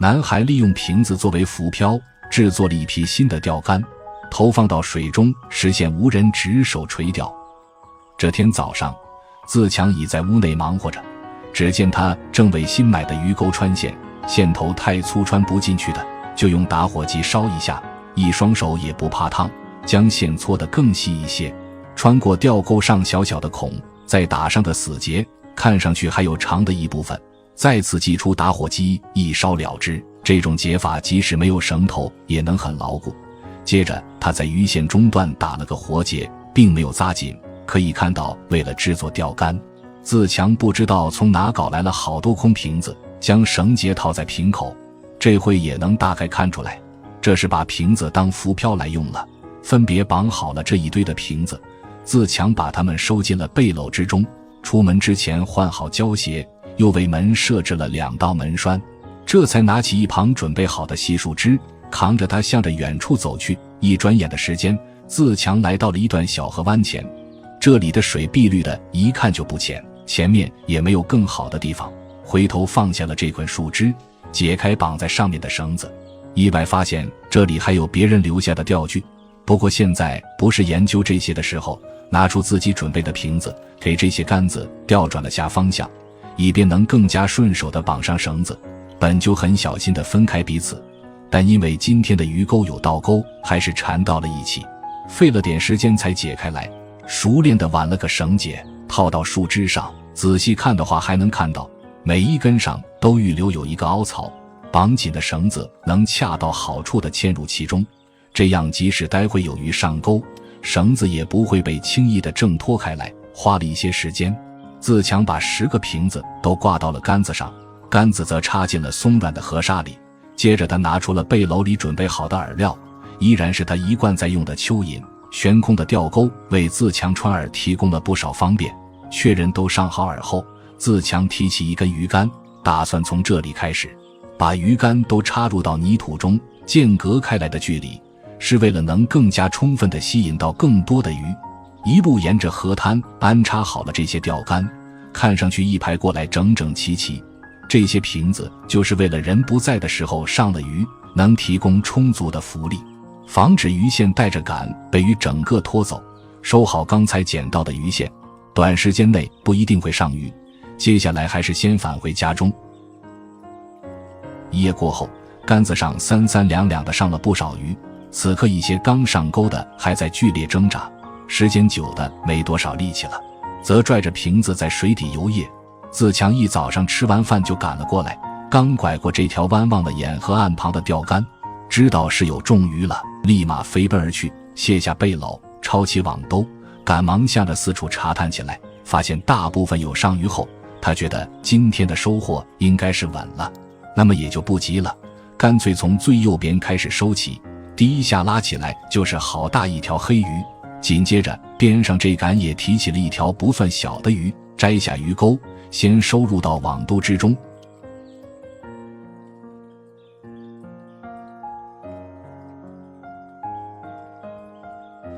男孩利用瓶子作为浮漂，制作了一批新的钓竿，投放到水中，实现无人指手垂钓。这天早上，自强已在屋内忙活着，只见他正为新买的鱼钩穿线，线头太粗穿不进去的，就用打火机烧一下，一双手也不怕烫，将线搓得更细一些，穿过钓钩上小小的孔，再打上个死结，看上去还有长的一部分，再次祭出打火机一烧了之。这种解法即使没有绳头也能很牢固。接着他在鱼线中段打了个活结，并没有扎紧，可以看到为了制作钓竿，自强不知道从哪搞来了好多空瓶子，将绳结套在瓶口，这回也能大概看出来，这是把瓶子当浮漂来用了。分别绑好了这一堆的瓶子，自强把它们收进了背篓之中，出门之前换好胶鞋，又为门设置了2道门栓，这才拿起一旁准备好的细树枝，扛着它向着远处走去。一转眼的时间，自强来到了一段小河湾前，这里的水碧绿的，一看就不浅，前面也没有更好的地方。回头放下了这捆树枝，解开绑在上面的绳子，意外发现这里还有别人留下的钓具。不过现在不是研究这些的时候，拿出自己准备的瓶子，给这些杆子调转了下方向，以便能更加顺手地绑上绳子。本就很小心地分开彼此，但因为今天的鱼钩有倒钩，还是缠到了一起，费了点时间才解开来，熟练地挽了个绳结，套到树枝上。仔细看的话，还能看到每一根上都预留有一个凹槽，绑紧的绳子能恰到好处地嵌入其中，这样即使待会有鱼上钩，绳子也不会被轻易地挣脱开来。花了一些时间，自强把10个瓶子都挂到了杆子上，杆子则插进了松软的河沙里。接着他拿出了背篓里准备好的饵料，依然是他一贯在用的蚯蚓。悬空的钓钩为自强穿饵提供了不少方便。确认都上好饵后，自强提起一根鱼竿，打算从这里开始，把鱼竿都插入到泥土中，间隔开来的距离是为了能更加充分地吸引到更多的鱼。一路沿着河滩安插好了这些钓竿，看上去一排过来整整齐齐。这些瓶子就是为了人不在的时候上了鱼，能提供充足的浮力，防止鱼线带着杆被鱼整个拖走。收好刚才捡到的鱼线，短时间内不一定会上鱼，接下来还是先返回家中。一夜过后，杆子上三三两两的上了不少鱼，此刻一些刚上钩的还在剧烈挣扎，时间久的没多少力气了，则拽着瓶子在水底游曳。自强一早上吃完饭就赶了过来，刚拐过这条弯望了眼河岸旁的钓竿，知道是有重鱼了，立马飞奔而去，卸下背篓，抄起网兜，赶忙向着四处查探起来。发现大部分有上鱼后，他觉得今天的收获应该是稳了，那么也就不急了，干脆从最右边开始收起。第一下拉起来就是好大一条黑鱼，紧接着边上这杆也提起了一条不算小的鱼，摘下鱼钩，先收入到网兜之中。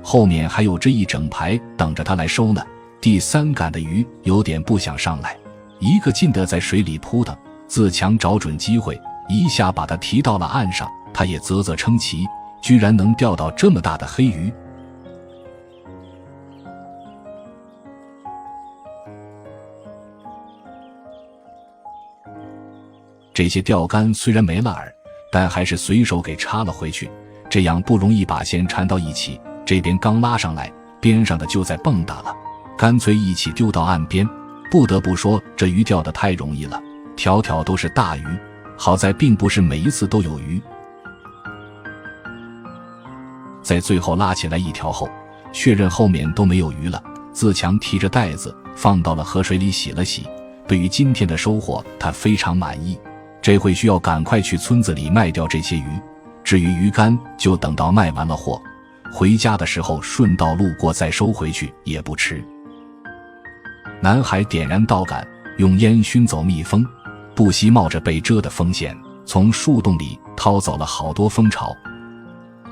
后面还有这一整排等着他来收呢。第3杆的鱼有点不想上来，一个劲地在水里扑腾。自强找准机会，一下把它提到了岸上。他也啧啧称奇，居然能钓到这么大的黑鱼。这些钓竿虽然没了饵，但还是随手给插了回去，这样不容易把线缠到一起。这边刚拉上来，边上的就在蹦跶了，干脆一起丢到岸边。不得不说，这鱼钓得太容易了，条条都是大鱼，好在并不是每一次都有鱼。在最后拉起来一条后，确认后面都没有鱼了，自强提着袋子放到了河水里洗了洗。对于今天的收获，他非常满意。这回需要赶快去村子里卖掉这些鱼，至于鱼竿就等到卖完了货，回家的时候顺道路过再收回去也不迟。男孩点燃稻杆，用烟熏走蜜蜂，不惜冒着被蛰的风险，从树洞里掏走了好多蜂巢。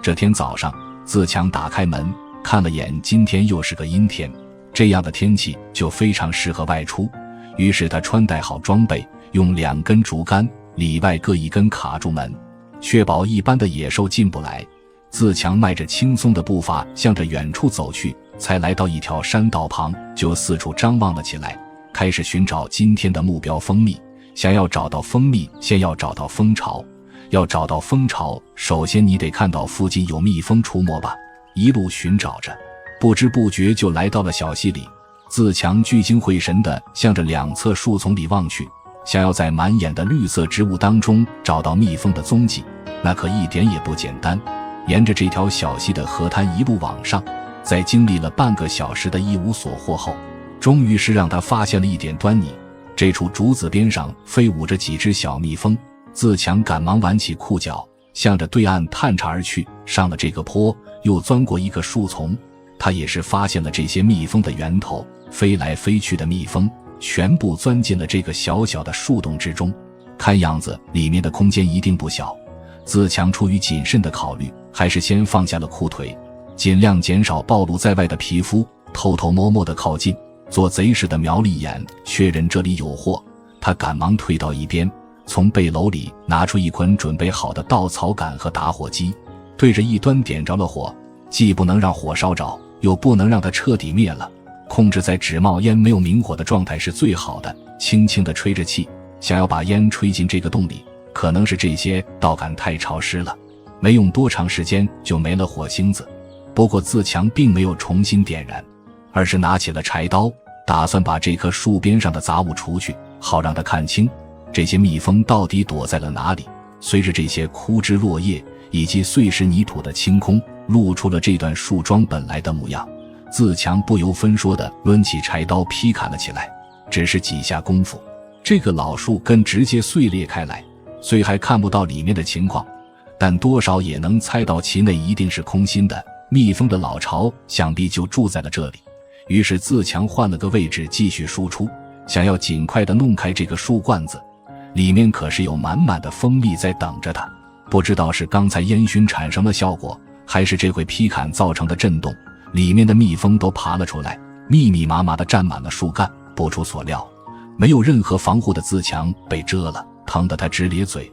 这天早上，自强打开门看了眼，今天又是个阴天，这样的天气就非常适合外出。于是他穿戴好装备，用2根竹竿、里外各一根卡住门，确保一般的野兽进不来。自强迈着轻松的步伐向着远处走去，才来到一条山道旁，就四处张望了起来，开始寻找今天的目标蜂蜜。想要找到蜂蜜，先要找到蜂巢。要找到蜂巢，首先你得看到附近有蜜蜂出没吧。一路寻找着，不知不觉就来到了小溪里。自强聚精会神地向着两侧树丛里望去，想要在满眼的绿色植物当中找到蜜蜂的踪迹，那可一点也不简单。沿着这条小溪的河滩一路往上，在经历了半个小时的一无所获后，终于是让他发现了一点端倪。这处竹子边上飞舞着几只小蜜蜂，自强赶忙挽起裤脚，向着对岸探查而去。上了这个坡，又钻过一个树丛，他也是发现了这些蜜蜂的源头。飞来飞去的蜜蜂全部钻进了这个小小的树洞之中，看样子里面的空间一定不小。自强出于谨慎的考虑，还是先放下了裤腿，尽量减少暴露在外的皮肤，偷偷摸摸地靠近，做贼似的瞄了一眼，确认这里有货。他赶忙退到一边，从背篓里拿出一捆准备好的稻草杆和打火机，对着一端点着了火，既不能让火烧着，又不能让它彻底灭了，控制在只冒烟没有明火的状态是最好的。轻轻地吹着气，想要把烟吹进这个洞里，可能是这些稻杆太潮湿了，没用多长时间就没了火星子。不过自强并没有重新点燃，而是拿起了柴刀，打算把这棵树边上的杂物除去，好让他看清这些蜜蜂到底躲在了哪里。随着这些枯枝落叶以及碎石泥土的清空，露出了这段树桩本来的模样。自强不由分说地抡起柴刀劈砍了起来，只是几下功夫，这个老树根直接碎裂开来。虽还看不到里面的情况，但多少也能猜到其内一定是空心的，蜜蜂的老巢想必就住在了这里。于是自强换了个位置继续输出，想要尽快地弄开这个树罐子，里面可是有满满的蜂蜜在等着他。不知道是刚才烟熏产生了效果，还是这回劈砍造成的震动，里面的蜜蜂都爬了出来，密密麻麻地占满了树干。不出所料，没有任何防护的自强被蛰了，疼得他直咧嘴。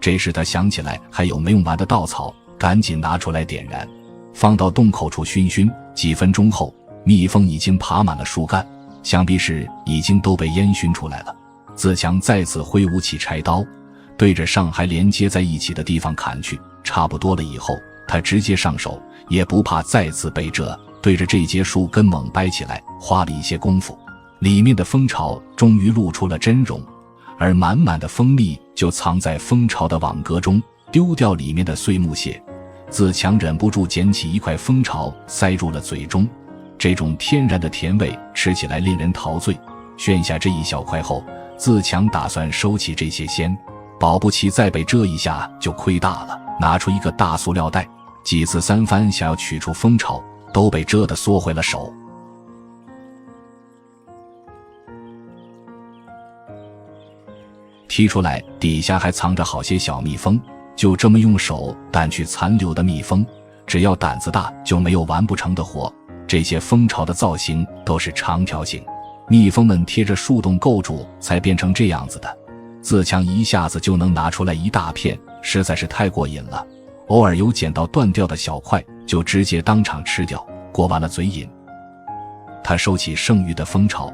这时他想起来还有没用完的稻草，赶紧拿出来点燃，放到洞口处熏熏。几分钟后，蜜蜂已经爬满了树干，想必是已经都被烟熏出来了。自强再次挥舞起柴刀，对着上还连接在一起的地方砍去。差不多了以后，他直接上手，也不怕再次被蛰，对着这节树根猛掰起来。花了一些功夫，里面的蜂巢终于露出了真容，而满满的蜂蜜就藏在蜂巢的网格中。丢掉里面的碎木屑，自强忍不住捡起一块蜂巢塞入了嘴中。这种天然的甜味吃起来令人陶醉。炫下这一小块后，自强打算收起这些鲜，保不齐再被蛰一下就亏大了。拿出一个大塑料袋，几次三番想要取出蜂巢，都被蛰得缩回了手。踢出来，底下还藏着好些小蜜蜂，就这么用手掸去残留的蜜蜂。只要胆子大，就没有完不成的活。这些蜂巢的造型都是长条形，蜜蜂们贴着树洞构筑才变成这样子的。自强一下子就能拿出来一大片，实在是太过瘾了。偶尔有捡到断掉的小块，就直接当场吃掉，过完了嘴瘾。他收起剩余的蜂巢，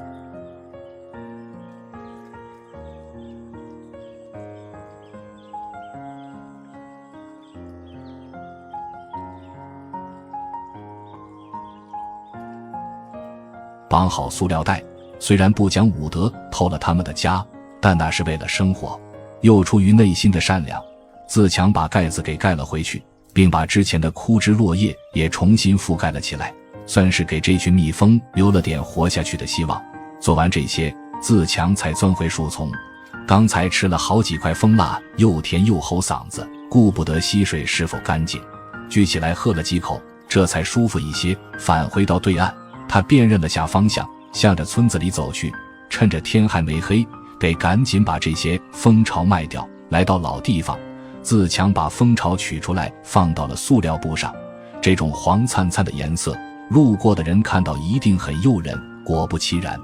绑好塑料袋，虽然不讲武德，偷了他们的家，但那是为了生活。又出于内心的善良，自强把盖子给盖了回去，并把之前的枯枝落叶也重新覆盖了起来，算是给这群蜜蜂留了点活下去的希望。做完这些，自强才钻回树丛。刚才吃了好几块蜂蜡，又甜又齁嗓子，顾不得溪水是否干净，举起来喝了几口，这才舒服一些。返回到对岸，他辨认了下方向，向着村子里走去。趁着天还没黑，得赶紧把这些蜂巢卖掉。来到老地方，自强把蜂巢取出来，放到了塑料布上。这种黄灿灿的颜色，路过的人看到一定很诱人。果不其然，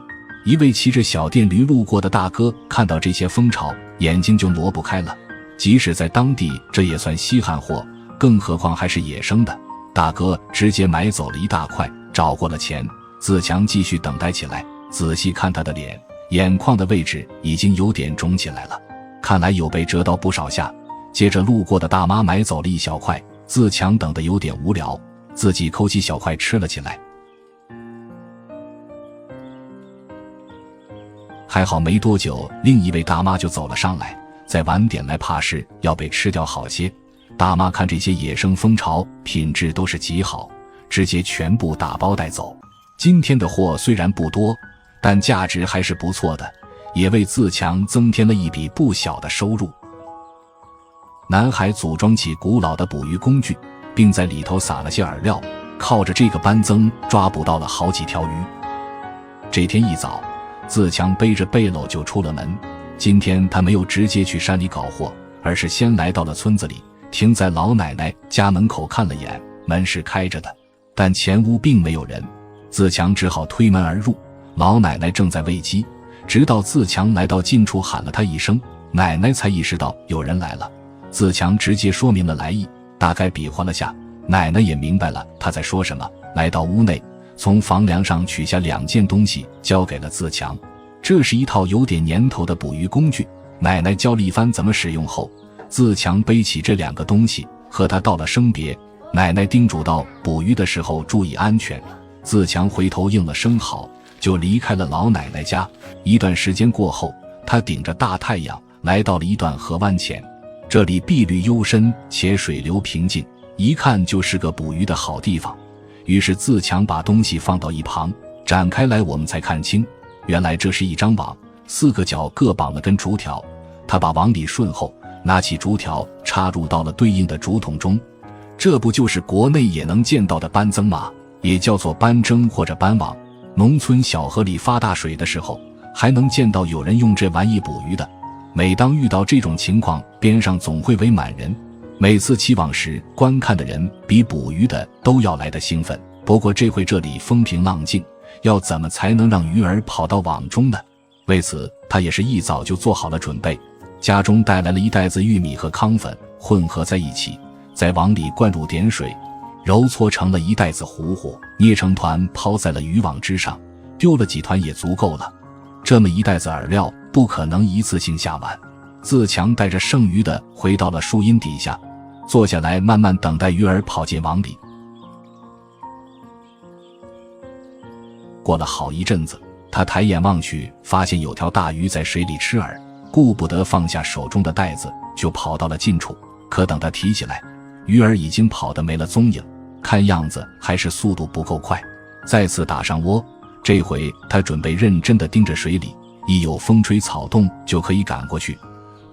一位骑着小电驴路过的大哥看到这些蜂巢，眼睛就挪不开了。即使在当地，这也算稀罕货，更何况还是野生的。大哥直接买走了一大块，找过了钱。自强继续等待起来，仔细看他的脸，眼眶的位置已经有点肿起来了，看来有被蛰到不少下。接着路过的大妈买走了一小块，自强等得有点无聊，自己抠起小块吃了起来。还好没多久，另一位大妈就走了上来，再晚点来怕是要被吃掉好些。大妈看这些野生蜂巢品质都是极好，直接全部打包带走。今天的货虽然不多，但价值还是不错的，也为自强增添了一笔不小的收入。男孩组装起古老的捕鱼工具，并在里头撒了些饵料，靠着这个班增抓捕到了好几条鱼。这天一早，自强背着背篓就出了门。今天他没有直接去山里搞货，而是先来到了村子里，停在老奶奶家门口看了眼，门是开着的，但前屋并没有人。自强只好推门而入，老奶奶正在喂鸡，直到自强来到近处喊了她一声，奶奶才意识到有人来了。自强直接说明了来意，大概比划了下，奶奶也明白了他在说什么，来到屋内，从房梁上取下2件东西交给了自强。这是一套有点年头的捕鱼工具，奶奶教了一番怎么使用后，自强背起这2个东西和他道了声别。奶奶叮嘱道捕鱼的时候注意安全，自强回头应了声好，就离开了老奶奶家。一段时间过后，他顶着大太阳来到了一段河湾前，这里碧绿幽深且水流平静，一看就是个捕鱼的好地方。于是自强把东西放到一旁，展开来我们才看清，原来这是一张网，4个角各绑了根竹条。他把网里顺后，拿起竹条插入到了对应的竹筒中。这不就是国内也能见到的班增吗？也叫做班蒸或者班网。农村小河里发大水的时候，还能见到有人用这玩意捕鱼的。每当遇到这种情况，边上总会围满人，每次起网时观看的人比捕鱼的都要来得兴奋。不过这回这里风平浪静，要怎么才能让鱼儿跑到网中呢？为此他也是一早就做好了准备，家中带来了一袋子玉米和糠粉混合在一起，在网里灌入点水，揉搓成了一袋子糊糊，捏成团抛在了渔网之上，丢了几团也足够了。这么一袋子饵料不可能一次性下完，自强带着剩余的回到了树荫底下，坐下来慢慢等待鱼儿跑进网里。过了好一阵子，他抬眼望去，发现有条大鱼在水里吃饵，顾不得放下手中的袋子，就跑到了近处。可等他提起来，鱼儿已经跑得没了踪影，看样子还是速度不够快。再次打上窝，这回他准备认真地盯着水里，一有风吹草动就可以赶过去。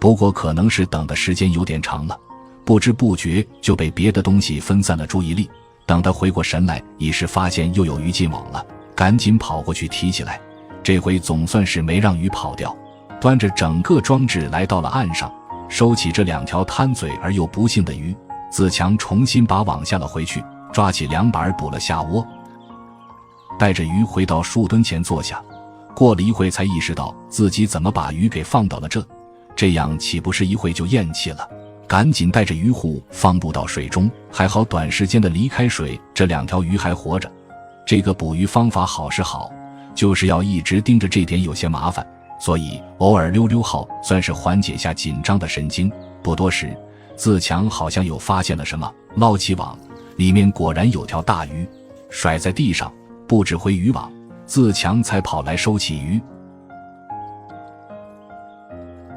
不过可能是等的时间有点长了，不知不觉就被别的东西分散了注意力。等他回过神来，已是发现又有鱼进网了，赶紧跑过去提起来。这回总算是没让鱼跑掉，端着整个装置来到了岸上，收起这2条贪嘴而又不幸的鱼。自强重新把网下了回去，抓起2板补了下窝，带着鱼回到树墩前坐下。过了一会才意识到自己怎么把鱼给放到了这样岂不是一会就咽气了？赶紧带着鱼护放入到水中，还好短时间的离开水，这2条鱼还活着。这个捕鱼方法好是好，就是要一直盯着这点有些麻烦，所以偶尔溜溜号算是缓解下紧张的神经。不多时，自强好像又发现了什么，捞起网，里面果然有条大鱼，甩在地上，不指挥渔网，自强才跑来收起鱼，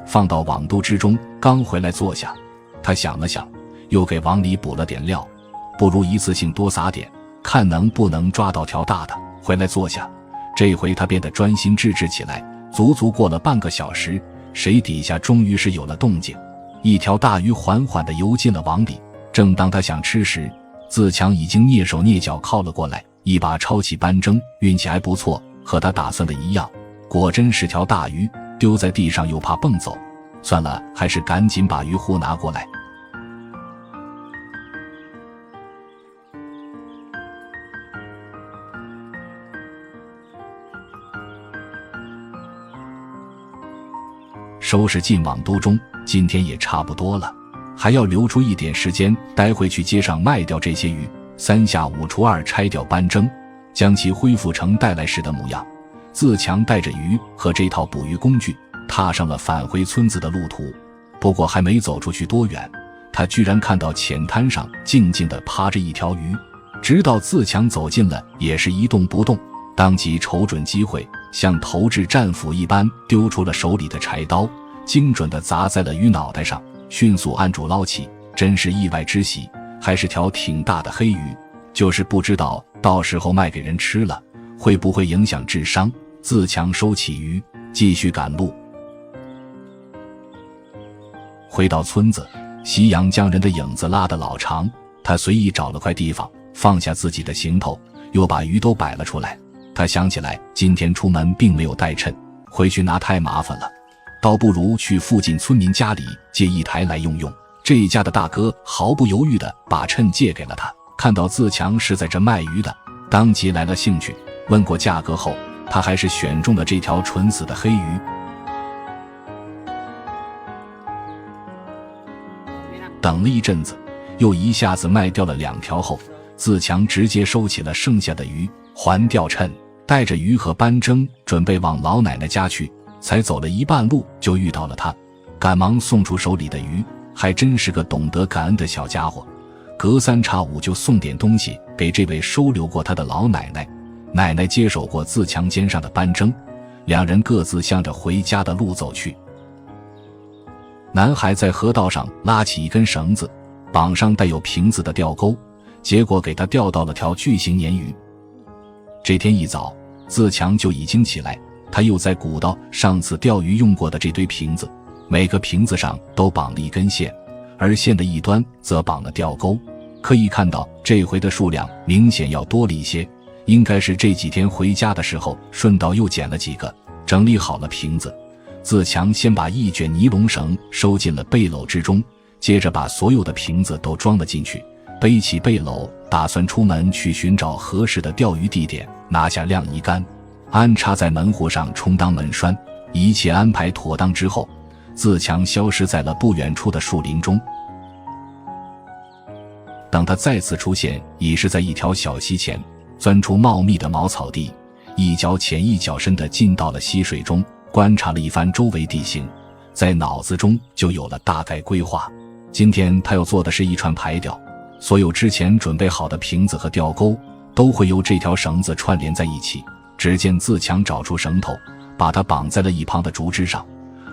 放到网肚之中。刚回来坐下，他想了想，又给网里补了点料，不如一次性多撒点，看能不能抓到条大的。回来坐下，这回他变得专心致志起来。足足过了半个小时，水底下终于是有了动静，一条大鱼缓缓地游进了网里。正当他想吃时，自强已经蹑手蹑脚靠了过来，一把抄起扳正，运气还不错，和他打算的一样，果真是条大鱼，丢在地上又怕蹦走。算了，还是赶紧把鱼护拿过来。收拾进网兜中，今天也差不多了，还要留出一点时间待会去街上卖掉这些鱼。3下5除2拆掉扳正，将其恢复成带来时的模样。自强带着鱼和这套捕鱼工具，踏上了返回村子的路途。不过还没走出去多远，他居然看到浅滩上静静地趴着一条鱼，直到自强走近了也是一动不动，当即瞅准机会，像投掷战斧一般丢出了手里的柴刀，精准地砸在了鱼脑袋上，迅速按住捞起。真是意外之喜，还是条挺大的黑鱼，就是不知道到时候卖给人吃了会不会影响智商。自强收起鱼，继续赶路。回到村子，夕阳将人的影子拉得老长，他随意找了块地方，放下自己的行头，又把鱼都摆了出来。他想起来今天出门并没有带秤，回去拿太麻烦了，倒不如去附近村民家里借一台来用用。这一家的大哥毫不犹豫地把秤借给了他，看到自强是在这卖鱼的，当即来了兴趣。问过价格后，他还是选中了这条纯死的黑鱼。等了一阵子，又一下子卖掉了2条后，自强直接收起了剩下的鱼，还掉秤，带着鱼和扳正准备往老奶奶家去。才走了一半路就遇到了他，赶忙送出手里的鱼，还真是个懂得感恩的小家伙，隔3差5就送点东西给这位收留过他的老奶奶。奶奶接手过自强肩上的扳正，两人各自向着回家的路走去。男孩在河道上拉起一根绳子，绑上带有瓶子的钓钩，结果给他钓到了条巨型鲶鱼。这天一早，自强就已经起来，他又在鼓捣上次钓鱼用过的这堆瓶子，每个瓶子上都绑了一根线，而线的一端则绑了钓钩。可以看到这回的数量明显要多了一些，应该是这几天回家的时候顺道又捡了几个。整理好了瓶子，自强先把一卷尼龙绳收进了背篓之中，接着把所有的瓶子都装了进去，背起背篓，打算出门去寻找合适的钓鱼地点，拿下晾衣杆，安插在门户上充当门栓。一切安排妥当之后，自强消失在了不远处的树林中。等他再次出现，已是在一条小溪前，钻出茂密的茅草地，一脚浅一脚深地进到了溪水中，观察了一番周围地形，在脑子中就有了大概规划。今天他要做的是一串排钓，所有之前准备好的瓶子和钓钩都会由这条绳子串联在一起。只见自强找出绳头，把它绑在了一旁的竹枝上，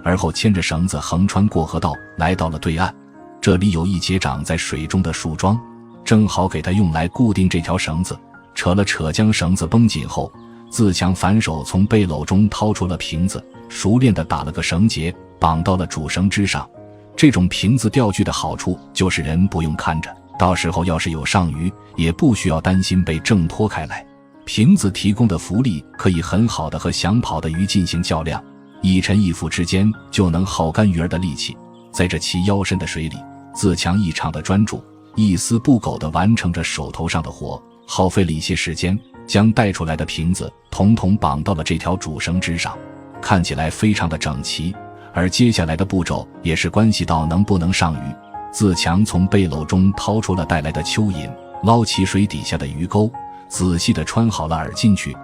而后牵着绳子横穿过河道，来到了对岸。这里有一截长在水中的树桩，正好给他用来固定这条绳子。扯了扯，将绳子绷紧后，自强反手从背篓中掏出了瓶子，熟练地打了个绳结，绑到了主绳之上。这种瓶子钓具的好处就是人不用看着，到时候要是有上鱼，也不需要担心被挣脱开来。瓶子提供的浮力可以很好地和想跑的鱼进行较量，一沉一浮之间就能耗干鱼儿的力气。在这其腰深的水里，自强异常的专注，一丝不苟地完成着手头上的活，耗费了一些时间，将带出来的瓶子统统绑到了这条主绳之上，看起来非常的整齐。而接下来的步骤也是关系到能不能上鱼。自强从背篓中掏出了带来的蚯蚓，捞起水底下的鱼钩，仔细地穿好了饵进去。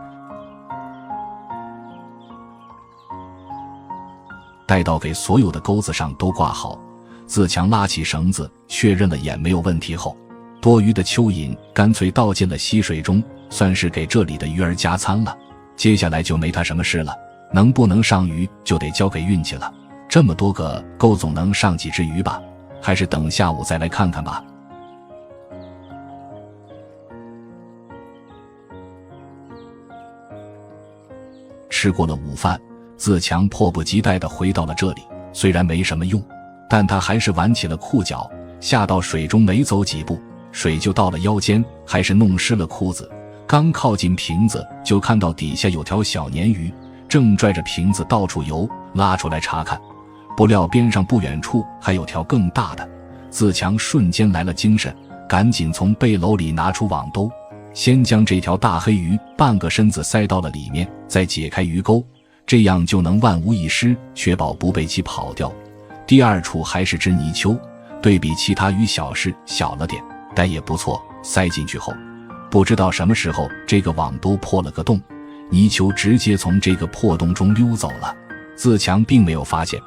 待到给所有的钩子上都挂好，自强拉起绳子确认了眼没有问题后，多余的蚯蚓干脆倒进了溪水中，算是给这里的鱼儿加餐了。接下来就没他什么事了，能不能上鱼就得交给运气了。这么多个钩总能上几只鱼吧，还是等下午再来看看吧。吃过了午饭，自强迫不及待地回到了这里。虽然没什么用，但他还是挽起了裤脚，下到水中没走几步，水就到了腰间，还是弄湿了裤子。刚靠近瓶子，就看到底下有条小鲶鱼，正拽着瓶子到处游，拉出来查看。不料边上不远处还有条更大的，自强瞬间来了精神，赶紧从背篓里拿出网兜，先将这条大黑鱼半个身子塞到了里面，再解开鱼钩，这样就能万无一失，确保不被其跑掉。第二处还是只泥鳅，对比其他鱼小是小了点，但也不错。塞进去后，不知道什么时候这个网都破了个洞，泥鳅直接从这个破洞中溜走了。自强并没有发现，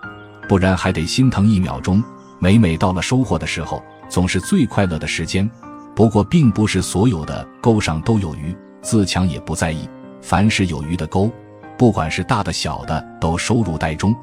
不然还得心疼1秒钟。每到了收获的时候，总是最快乐的时间。不过并不是所有的钩上都有鱼，自强也不在意，凡是有鱼的钩，不管是大的小的，都收入袋中。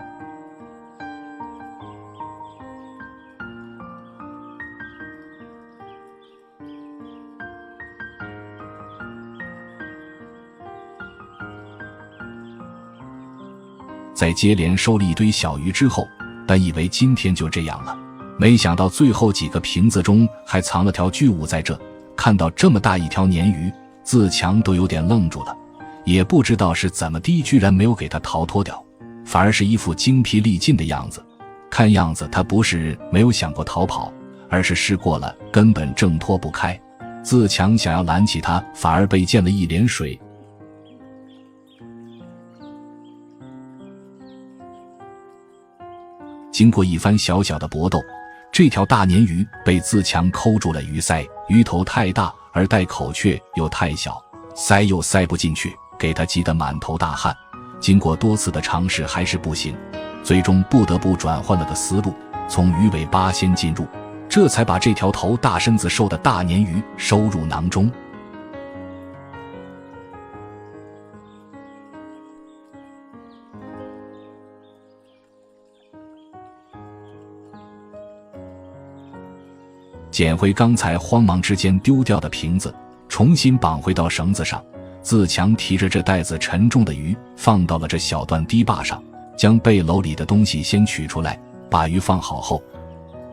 在接连收了一堆小鱼之后，本以为今天就这样了，没想到最后几个瓶子中还藏了条巨物在这。看到这么大一条鲶鱼，自强都有点愣住了，也不知道是怎么的，居然没有给它逃脱掉，反而是一副精疲力尽的样子。看样子他不是没有想过逃跑，而是试过了，根本挣脱不开。自强想要拦起他，反而被溅了一脸水。经过一番小小的搏斗，这条大鲶鱼被自强抠住了鱼鳃，鱼头太大，而带口却又太小，鳃又塞不进去，给他急得满头大汗。经过多次的尝试还是不行，最终不得不转换了个思路，从鱼尾巴先进入，这才把这条头大身子瘦的大鲶鱼收入囊中。捡回刚才慌忙之间丢掉的瓶子，重新绑回到绳子上。自强提着这袋子沉重的鱼放到了这小段堤坝上，将背篓里的东西先取出来，把鱼放好后，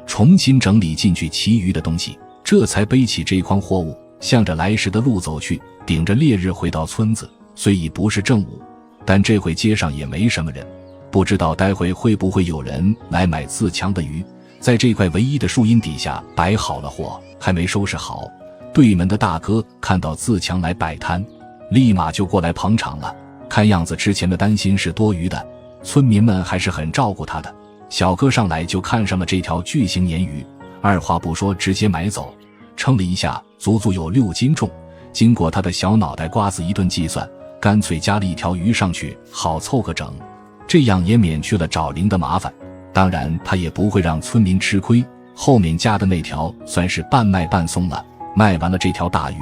重新整理进去其余的东西，这才背起这筐货物，向着来时的路走去，顶着烈日回到村子。虽已不是正午，但这回街上也没什么人，不知道待会会不会有人来买自强的鱼。在这块唯一的树荫底下摆好了货，还没收拾好，对门的大哥看到自强来摆摊，立马就过来捧场了。看样子之前的担心是多余的，村民们还是很照顾他的。小哥上来就看上了这条巨型鲶鱼，二话不说直接买走，称了一下，足足有6斤重。经过他的小脑袋瓜子一顿计算，干脆加了一条鱼上去，好凑个整，这样也免去了找零的麻烦。当然他也不会让村民吃亏，后面加的那条算是半卖半送了。卖完了这条大鱼，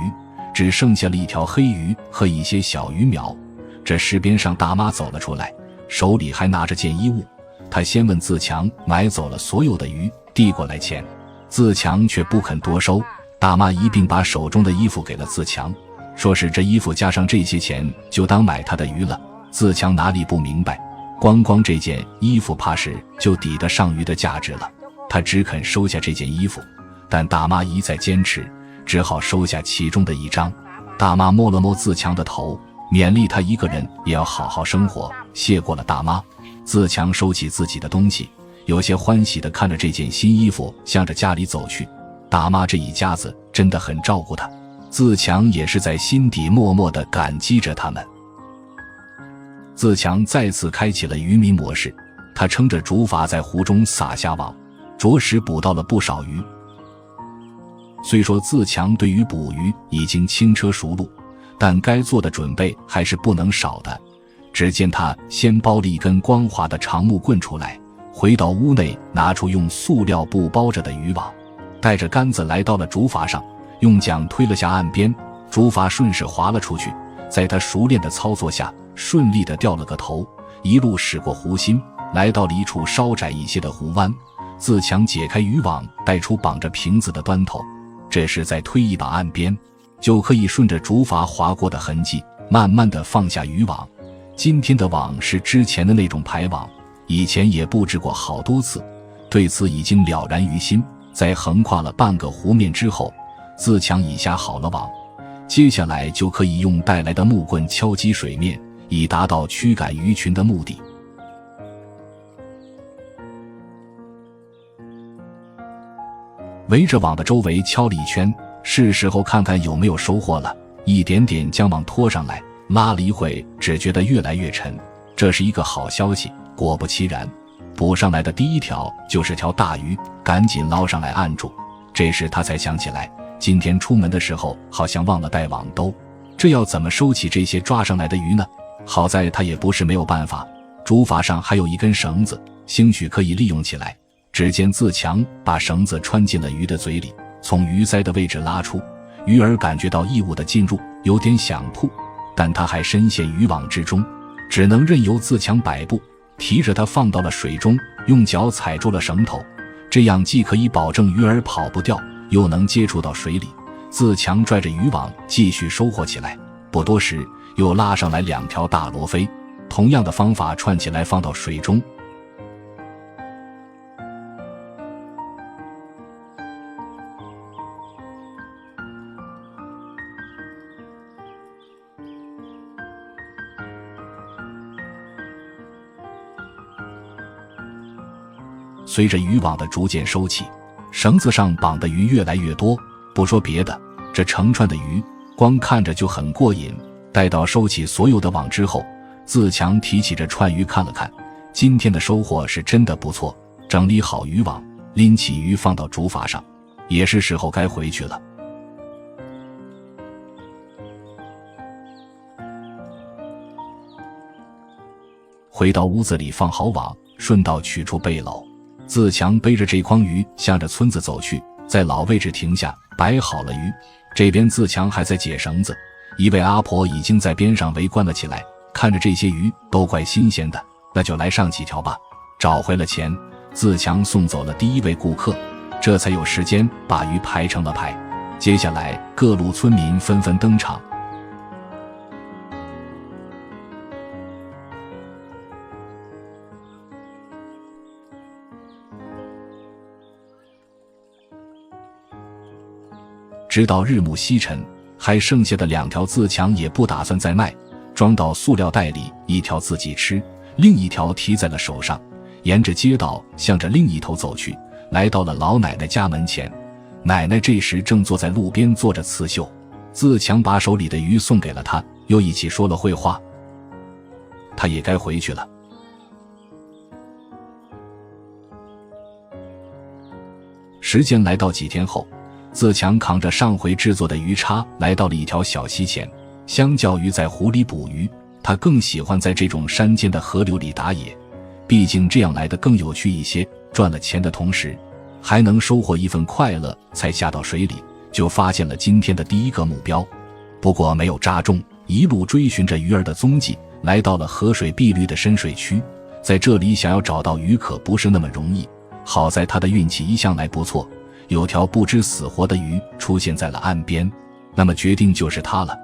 只剩下了一条黑鱼和一些小鱼苗。这时边上大妈走了出来，手里还拿着件衣物。她先问自强买走了所有的鱼，递过来钱，自强却不肯多收。大妈一并把手中的衣服给了自强，说是这衣服加上这些钱就当买他的鱼了。自强哪里不明白，光这件衣服怕是就抵得上鱼的价值了，他只肯收下这件衣服，但大妈一再坚持，只好收下其中的一张。大妈摸了摸自强的头，勉励他一个人也要好好生活。谢过了大妈，自强收起自己的东西，有些欢喜地看着这件新衣服向着家里走去。大妈这一家子真的很照顾他，自强也是在心底默默地感激着他们。自强再次开启了渔民模式，他撑着竹筏在湖中撒下网，着实捕到了不少鱼。虽说自强对于捕鱼已经轻车熟路，但该做的准备还是不能少的。只见他先包了一根光滑的长木棍出来，回到屋内拿出用塑料布包着的渔网，带着杆子来到了竹筏上，用桨推了下岸边，竹筏顺势滑了出去。在他熟练的操作下，顺利地掉了个头，一路驶过湖心，来到了一处稍窄一些的湖湾。自强解开渔网，带出绑着瓶子的端头，这时再推一把岸边，就可以顺着竹筏划过的痕迹，慢慢地放下渔网。今天的网是之前的那种排网，以前也布置过好多次，对此已经了然于心。在横跨了半个湖面之后，自强已下好了网，接下来就可以用带来的木棍敲击水面，以达到驱赶鱼群的目的。围着网的周围敲了一圈，是时候看看有没有收获了。一点点将网拖上来，拉了一会，只觉得越来越沉，这是一个好消息。果不其然，捕上来的第一条就是条大鱼，赶紧捞上来按住。这时他才想起来，今天出门的时候好像忘了带网兜，这要怎么收起这些抓上来的鱼呢？好在他也不是没有办法，竹筏上还有一根绳子，兴许可以利用起来。只见自强把绳子穿进了鱼的嘴里，从鱼鳃的位置拉出，鱼儿感觉到异物的进入，有点想扑，但他还深陷渔网之中，只能任由自强摆布，提着它放到了水中，用脚踩住了绳头，这样既可以保证鱼儿跑不掉，又能接触到水里。自强拽着渔网继续收获起来，不多时又拉上来2条大罗非，同样的方法串起来放到水中。随着渔网的逐渐收起，绳子上绑的鱼越来越多，不说别的，这成串的鱼光看着就很过瘾。待到收起所有的网之后，自强提起这串鱼看了看，今天的收获是真的不错。整理好渔网，拎起鱼放到竹筏上，也是时候该回去了。回到屋子里放好网，顺道取出背篓。自强背着这筐鱼向着村子走去，在老位置停下，摆好了鱼。这边自强还在解绳子，一位阿婆已经在边上围观了起来，看着这些鱼都怪新鲜的，那就来上几条吧。找回了钱，自强送走了第一位顾客，这才有时间把鱼排成了排。接下来各路村民纷纷登场。直到日暮西沉，还剩下的2条自强也不打算再卖，装到塑料袋里，一条自己吃，另一条提在了手上，沿着街道向着另一头走去，来到了老奶奶家门前。奶奶这时正坐在路边做着刺绣，自强把手里的鱼送给了她，又一起说了会话。他也该回去了。时间来到几天后，自强扛着上回制作的鱼叉来到了一条小溪前。相较于在湖里捕鱼，他更喜欢在这种山间的河流里打野，毕竟这样来的更有趣一些，赚了钱的同时还能收获一份快乐。才下到水里，就发现了今天的第一个目标，不过没有扎中，一路追寻着鱼儿的踪迹，来到了河水碧绿的深水区。在这里想要找到鱼可不是那么容易，好在他的运气一向来不错，有条不知死活的鱼出现在了岸边，那么决定就是它了。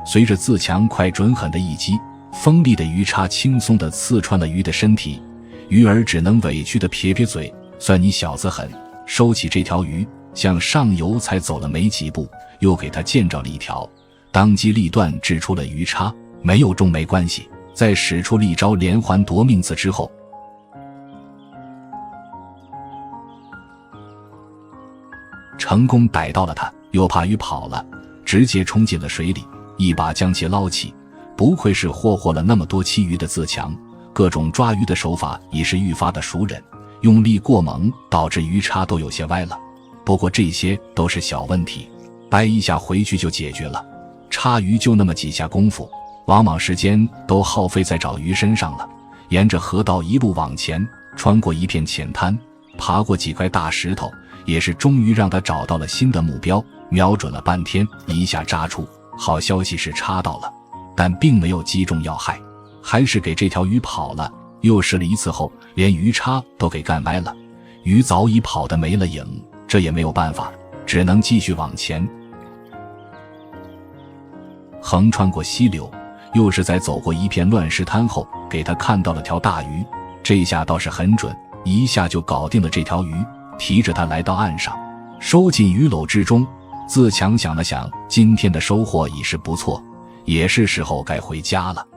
随着自强快准狠的一击，锋利的鱼叉轻松地刺穿了鱼的身体，鱼儿只能委屈地撇撇嘴，算你小子狠。收起这条鱼，向上游才走了没几步，又给他见着了一条，当机立断掷出了鱼叉，没有中没关系，在使出了一招连环夺命刺之后，成功逮到了他，又怕鱼跑了，直接冲进了水里，一把将其捞起。不愧是霍获了那么多期鱼的自强，各种抓鱼的手法已是愈发的熟稔，用力过猛导致鱼叉都有些歪了，不过这些都是小问题，掰一下回去就解决了。叉鱼就那么几下功夫，往往时间都耗费在找鱼身上了。沿着河道一路往前，穿过一片浅滩，爬过几块大石头，也是终于让他找到了新的目标，瞄准了半天，一下扎出。好消息是插到了，但并没有击中要害，还是给这条鱼跑了。又试了一次后，连鱼叉都给干歪了，鱼早已跑得没了影，这也没有办法，只能继续往前。横穿过溪流，又是在走过一片乱石滩后，给他看到了条大鱼，这下倒是很准，一下就搞定了这条鱼，提着它来到岸上，收进鱼篓之中。自强想了想，今天的收获已是不错，也是时候该回家了。